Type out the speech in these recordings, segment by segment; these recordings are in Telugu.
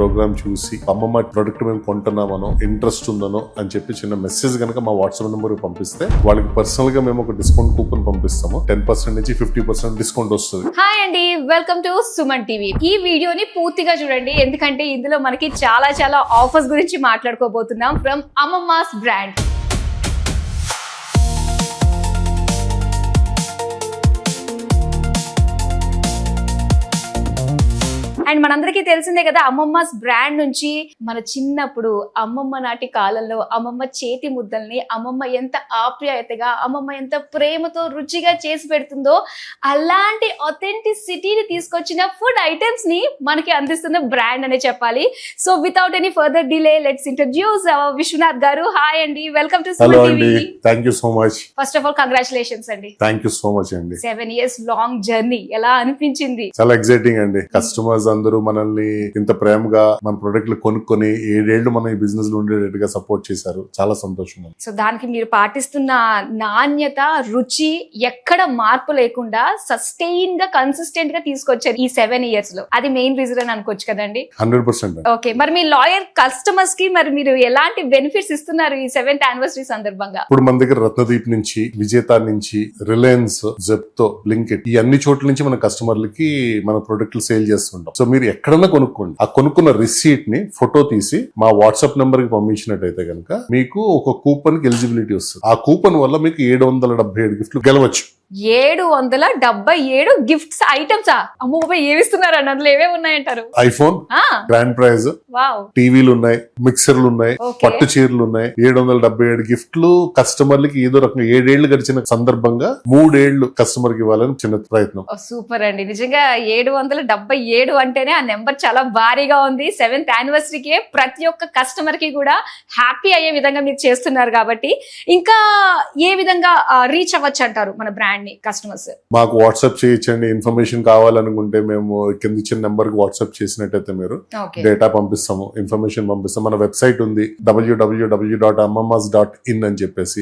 ప్రోగ్రామ్ చూసి అమ్మమ్మ ప్రొడక్ట్ మేము కొంటున్నామనో ఇంట్రెస్ట్ ఉందనో అని చెప్పి చిన్న మెసేజ్ కనుక మా వాట్సాప్ నెంబర్ పంపిస్తే వాళ్ళకి పర్సనల్ గా మేము ఒక డిస్కౌంట్ కూపన్ పంపిస్తాము. 10% నుంచి 50% డిస్కౌంట్ వస్తుంది. హాయ్ అండి, వెల్కమ్ టు సుమన్ టీవీ. ఈ వీడియోని పూర్తిగా చూడండి, ఎందుకంటే ఇందులో మనకి చాలా ఆఫర్స్ గురించి మాట్లాడుకోబోతున్నాం ఫ్రమ్ అమ్మమ్మాస్ బ్రాండ్. అండ్ మనందరికీ తెలిసిందే కదా, అమ్మమ్మస్ బ్రాండ్ నుంచి మన చిన్నప్పుడు అమ్మమ్మ నాటి కాలంలో అమ్మమ్మ చేతి ముద్దల్ని అమ్మమ్మ ఎంత ఆప్యాయతగా, అమ్మమ్మ ఎంత ప్రేమతో రుచిగా చేసి పెడుతుందో అలాంటి ఆథెంటిసిటీని తీసుకొచ్చిన ఫుడ్ ఐటమ్స్ ని మనకి అందిస్తున్న బ్రాండ్ అనే చెప్పాలి. So without any further delay let's introduce Vishwanath garu. Hi అండి, welcome to Suman TV. Thank you so much. First of all congratulations అండి. థాంక్యూ సో మచ్ అండి. 7 years లాంగ్ జర్నీ ఎలా అనిపించింది? చాలా ఎక్సైటింగ్ అండి. కస్టమర్స్ అందరూ మనల్ని ఇంత ప్రేమగా మన ప్రొడక్ట్లు కొనుక్కొని 7 ఏళ్లు మన ఈ బిజినెస్ లో ఉండేటట్టుగా సపోర్ట్ చేశారు. చాలా సంతోషం. సో దానికి మీరు పాటిస్తున్న నాణ్యత, రుచి ఎక్కడ మార్పు లేకుండా సస్టైన్ గా కన్సిస్టెంట్ గా తీసుకొచ్చారు ఈ 7 years లో. అది మెయిన్ రీజన్ అని అనుకోవచ్చు కదండి? 100%. ఓకే, మరి మీ లాయర్ కస్టమర్స్ కి మరి మీరు ఎలాంటి బెనిఫిట్స్ ఇస్తున్నారు ఈ 7th anniversary సందర్భంగా? ఇప్పుడు మన దగ్గర రత్నదీప్ నుంచి, విజేత నుంచి, రిలయన్స్, జెప్టో, బ్లింకిట్ ఈ అన్ని చోట్ల నుంచి మన కస్టమర్లకి మన ప్రొడక్ట్లు సేల్ చేస్తుంటాం. సో మీరు ఎక్కడన్నా కొనుక్కోండి, ఆ కొనుక్కున్న రిసీట్ ని ఫోటో తీసి మా వాట్సాప్ నెంబర్ కి పంపించినట్టయితే కనుక మీకు ఒక కూపన్ కి ఎలిజిబిలిటీ వస్తుంది. ఆ కూపన్ వల్ల మీకు 777 గిఫ్ట్లు గెలవచ్చు. 777 గిఫ్ట్స్ ఐటమ్సా? అమ్మో ఏమిస్తున్నారు అండి? అందులో ఏవే ఉన్నాయంటారు? ఐఫోన్ గ్రాండ్ ప్రైజ్, టీవీలు ఉన్నాయి, మిక్సర్లు ఉన్నాయి, పట్టు చీరలు ఉన్నాయి. 777 గిఫ్ట్లు కస్టమర్లకి ఏదో రకంగా 7 ఏళ్లు గడిచిన సందర్భంగా 3 ఏళ్లు కస్టమర్ కి ఇవ్వాలని చిన్న ప్రయత్నం. సూపర్ అండి, నిజంగా 777 అంటేనే ఆ నెంబర్ చాలా భారీగా ఉంది. 7th anniversary కి ప్రతి ఒక్క కస్టమర్ కి కూడా హ్యాపీ అయ్యే విధంగా మీరు చేస్తున్నారు కాబట్టి ఇంకా ఏ విధంగా రీచ్ అవ్వచ్చు అంటారు మన బ్రాండ్ ని కస్టమర్స్? మాకు వాట్సాప్ చేయొచ్చండి. ఇన్ఫర్మేషన్ కావాలనుకుంటే మేము కింద ఇచ్చిన నెంబర్ కి వాట్సాప్ చేసినట్టయితే మీరు డేటా పంపిస్తాము, ఇన్ఫర్మేషన్ పంపిస్తాం. మన వెబ్సైట్ ఉంది www.ammamas.in అని చెప్పేసి.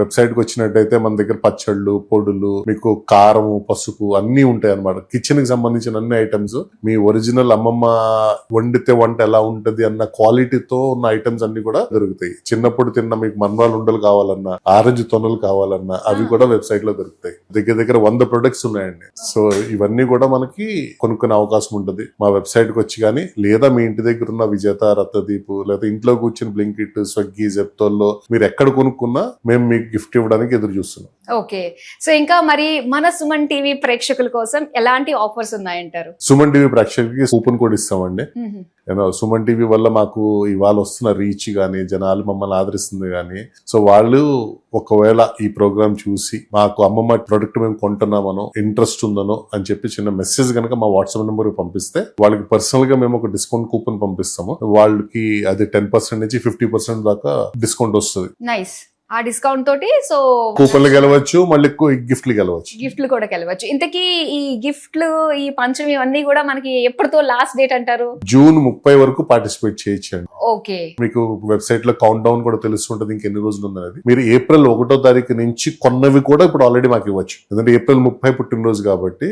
వెబ్సైట్ కి వచ్చినట్టయితే మన దగ్గర పచ్చళ్ళు, పొడులు, మీకు కారం, పసుపు అన్ని ఉంటాయి అన్నమాట. కిచెన్ కి సంబంధించిన అన్ని ఐటమ్స్, మీ ఒరిజినల్ అమ్మమ్మ వండితే వంట ఎలా ఉంటది అన్న క్వాలిటీతో ఉన్న ఐటమ్స్ అన్ని కూడా దొరుకుతాయి. చిన్నప్పుడు తిన్న మీకు మన్వాల్ ఉండలు కావాలన్నా, ఆరెంజ్ తొనలు కావాలన్నా అవి కూడా వెబ్సైట్ లో దొరుకుతాయి. దగ్గర 100 ప్రొడక్ట్స్ ఉన్నాయండి. సో ఇవన్నీ కూడా మనకి కొనుక్కునే అవకాశం ఉంటుంది మా వెబ్సైట్ కి వచ్చి. కానీ లేదా మీ ఇంటి దగ్గర ఉన్న విజేత, రత్నదీప్, లేదా ఇంట్లో కూర్చుని బ్లింకిట్, స్విగ్గీ, జెప్టోల్లో మీరు ఎక్కడ కొనుక్కున్నా మేము మీకు గిఫ్ట్ ఇవ్వడానికి ఎదురు చూస్తున్నాం. ఓకే, సో ఇంకా మరి మన సుమన్ టీవీ ప్రేక్షకుల కోసం ఎలాంటి ఆఫర్స్ ఉన్నాయంటారు? సుమన్ టీవీ ప్రేక్షకులకి కూపన్ కోడ్ ఇస్తామండి. సుమన్ టీవీ వల్ల మాకు ఇవాళ వస్తున్న రీచ్ గానీ, జనాలు మమ్మల్ని ఆదరిస్తుంది గానీ, సో వాళ్ళు ఒకవేళ ఈ ప్రోగ్రామ్ చూసి మాకు అమ్మమ్మ ప్రొడక్ట్ మేము కొంటున్నామనో ఇంట్రెస్ట్ ఉందనో అని చెప్పి చిన్న మెసేజ్ కనుక మా వాట్సాప్ నెంబర్ పంపిస్తే వాళ్ళకి పర్సనల్ గా మేము ఒక డిస్కౌంట్ కూపన్ పంపిస్తాము. వాళ్ళకి అది 10% నుంచి 50% దాకా డిస్కౌంట్ వస్తుంది. నైస్. ఆ డిస్కౌంట్ తోటి సో కూపన్లు గెలవచ్చు, మళ్ళీ గిఫ్ట్లు గెలవచ్చు. గిఫ్ట్లు కూడా గెలవచ్చు. ఇంతకీ ఈ గిఫ్ట్లు, ఈ పంచమి ఇవన్నీ కూడా మనకి ఎప్పటితో లాస్ట్ డేట్ అంటారు? జూన్ 30 వరకు పార్టిసిపేట్ చేయొచ్చండి. ఓకే, మీకు వెబ్సైట్ లో కౌంట్ డౌన్ కూడా తెలుస్తుంటది ఇంకెన్ని రోజులు ఉన్నది. మీరు ఏప్రిల్ 1వ తారీఖు నుంచి కొన్నవి కూడా ఇప్పుడు ఆల్రెడీ మాకు ఇవ్వచ్చు. ఎందుకంటే ఏప్రిల్ 30 పుట్టినరోజు కాబట్టి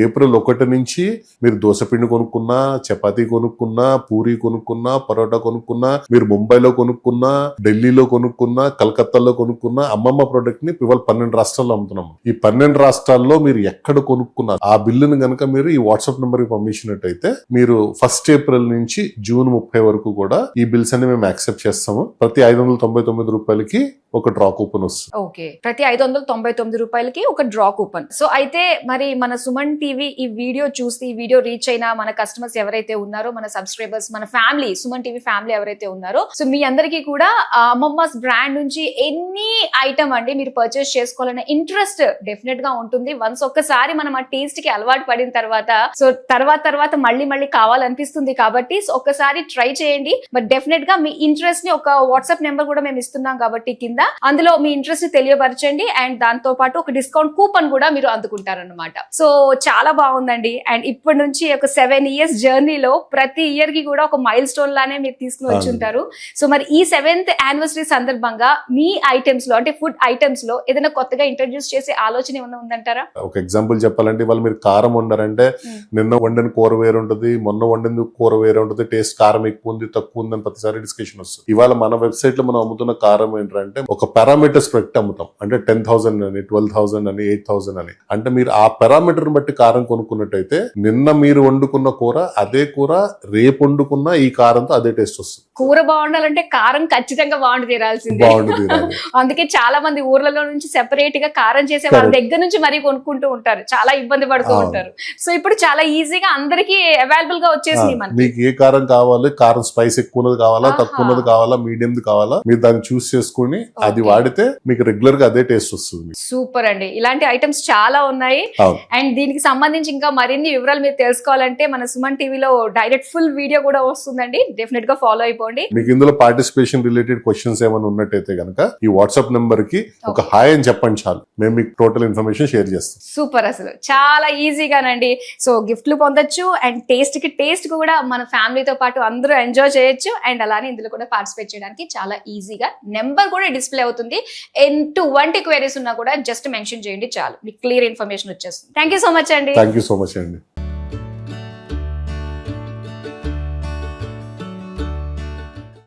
ఏప్రిల్ 1 నుంచి మీరు దోసపిండి కొనుక్కున్నా, చపాతీ కొనుక్కున్నా, పూరి కొనుక్కున్నా, పరోటా కొనుక్కున్నా, మీరు ముంబైలో కొనుక్కున్నా, ఢిల్లీలో కొనుక్కున్నా, కలకత్తా కొనుక్కున్న అమ్మమ్మ ప్రొడక్ట్ ని ఇవాళ 12 రాష్ట్రాల్లో అమ్ముతున్నాము. ఈ 12 రాష్ట్రాల్లో మీరు ఎక్కడ కొనుక్కున్నారు ఆ బిల్లును గనక మీరు ఈ వాట్సాప్ నెంబర్ కి పంపించినట్టయితే మీరు 1 ఏప్రిల్ నుంచి జూన్ 30 వరకు కూడా ఈ బిల్స్ అన్ని మేము యాక్సెప్ట్ చేస్తాము. ప్రతి 599 రూపాయలకి ఒక డ్రా కూపన్ వస్తుంది. ఓకే, ప్రతి 599 రూపాయలకి ఒక డ్రా కూపన్. సో అయితే మరి మన సుమన్ టీవీ ఈ వీడియో చూసి, ఈ వీడియో రీచ్ అయిన మన కస్టమర్స్ ఎవరైతే ఉన్నారో, మన సబ్స్క్రైబర్స్, మన ఫ్యామిలీ, సుమన్ టీవీ ఫ్యామిలీ ఎవరైతే ఉన్నారో, సో మీ అందరికీ కూడా అమ్మమ్మస్ బ్రాండ్ నుంచి ఎనీ ఐటమ్ అండి మీరు పర్చేస్ చేసుకోవాలనే ఇంట్రెస్ట్ డెఫినెట్ గా ఉంటుంది. వన్స్ ఒక్కసారి మనం ఆ టేస్ట్ కి అలవాటు పడిన తర్వాత సో తర్వాత మళ్ళీ కావాలనిపిస్తుంది. కాబట్టి ఒక్కసారి ట్రై చేయండి. బట్ డెఫినెట్ గా మీ ఇంట్రెస్ట్ ని ఒక వాట్సాప్ నెంబర్ కూడా మేము ఇస్తున్నాం కాబట్టి కింద కింద. అందులో మీ ఇంట్రెస్ట్ ని తెలియపరచండి అండ్ దాంతో పాటు ఒక డిస్కౌంట్ కూపన్ కూడా మీరు అందుకుంటారన్నమాట. సో చాలా బాగుందండి. అండ్ ఇప్పటి నుంచి ఒక 7 years జర్నీలో ప్రతి ఇయర్ కి కూడా ఒక మైల్ స్టోన్ లానే మీరు తీసుకుని వచ్చి ఉంటారు. సో మరి ఈ 7th anniversary సందర్భంగా మీ ఐటమ్స్ లో అంటే ఫుడ్ ఐటమ్స్ లో ఏదైనా కొత్తగా ఇంట్రడ్యూస్ చేసే ఆలోచన ఏమైనా ఉందంటారా? ఒక ఎగ్జాంపుల్ చెప్పాలంటే ఇవాళ మీరు కారం వండారంటే నిన్న వండిన కూర వేరు ఉంటుంది, మొన్న వండిన కూర వేరే ఉంటుంది, టేస్ట్ కారం ఎక్కువ ఉంది తక్కువ ఉంది అని ప్రతిసారి డిస్కషన్ వస్తుంది. ఇవాళ మన వెబ్సైట్ లో మనం అమ్ముతున్న కారం ఏంటంటే ఒక పారామీటర్స్ పెట్టి అమ్ముతాం. అంటే 10,000 అని 12,000 అని 8,000 అని. అంటే మీరు ఆ పారామీటర్ బట్టి కారం కొనుక్కున్నట్టయితే నిన్న మీరు వండుకున్న కూర అదే కూర రేపు వండుకున్న ఈ కారంతో అదే టేస్ట్ వస్తుంది. కూర బాగుండాలంటే కారం ఖచ్చితంగా బాగుండి తీరాల్సిందే. బాగుండు తీరాలి. అందుకే చాలా మంది ఊర్లలో నుంచి సెపరేట్ గా కారం చేసే వాళ్ళ దగ్గర నుంచి మరీ కొనుక్కుంటూ ఉంటారు, చాలా ఇబ్బంది పడుతూ ఉంటారు. సో ఇప్పుడు చాలా ఈజీగా అందరికి అవైలబుల్ గా వచ్చేసింది మనకి. మీకు ఏ కారం కావాలి, కారం స్పైస్ ఎక్కువ ఉన్నది కావాలా, తక్కువ ఉన్నది కావాలా, మీడియం కావాలా, మీరు దాన్ని చూస్ చేసుకుని అది వాడితే మీకు రెగ్యులర్ గా అదే టేస్ట్ వస్తుంది. సూపర్ అండి. ఇలాంటి ఐటమ్స్ చాలా ఉన్నాయి. అండ్ దీనికి సంబంధించి ఇంకా మరిన్ని వివరాలు మీరు తెలుసుకోవాలంటే మన సుమన్ టీవీలో డైరెక్ట్ ఫుల్ వీడియో కూడా వస్తుందండి, డెఫినెట్ గా ఫాలో అయిపోండి. మీకు ఇందులో పార్టిసిపేషన్ రిలేటెడ్ క్వశ్చన్స్ ఏమైనా ఉన్నట్టయితే కనుక ఈ వాట్సాప్ నెంబర్ కి ఒక హాయ్ అని చెప్పండి చాలు, మేము మీకు టోటల్ ఇన్ఫర్మేషన్ షేర్ చేస్తాం. సూపర్, అసలు చాలా ఈజీగానండి. సో గిఫ్ట్లు పొందొచ్చు అండ్ టేస్ట్ కూడా మన ఫ్యామిలీతో పాటు అందరూ ఎంజాయ్ చేయొచ్చు. అండ్ అలానే ఇందులో కూడా పార్టిసిపేట్ చేయడానికి చాలా ఈజీగా నెంబర్ కూడా డిస్ప్లే అవుతుంది. ఎటువంటి క్వైరీస్ ఉన్నా కూడా జస్ట్ మెన్షన్ చేయండి చాలు, మీకు క్లియర్ ఇన్ఫర్మేషన్ వచ్చేస్తుంది. థ్యాంక్ యూ సో మచ్ అండి. థ్యాంక్ యూ సో మచ్ అండి.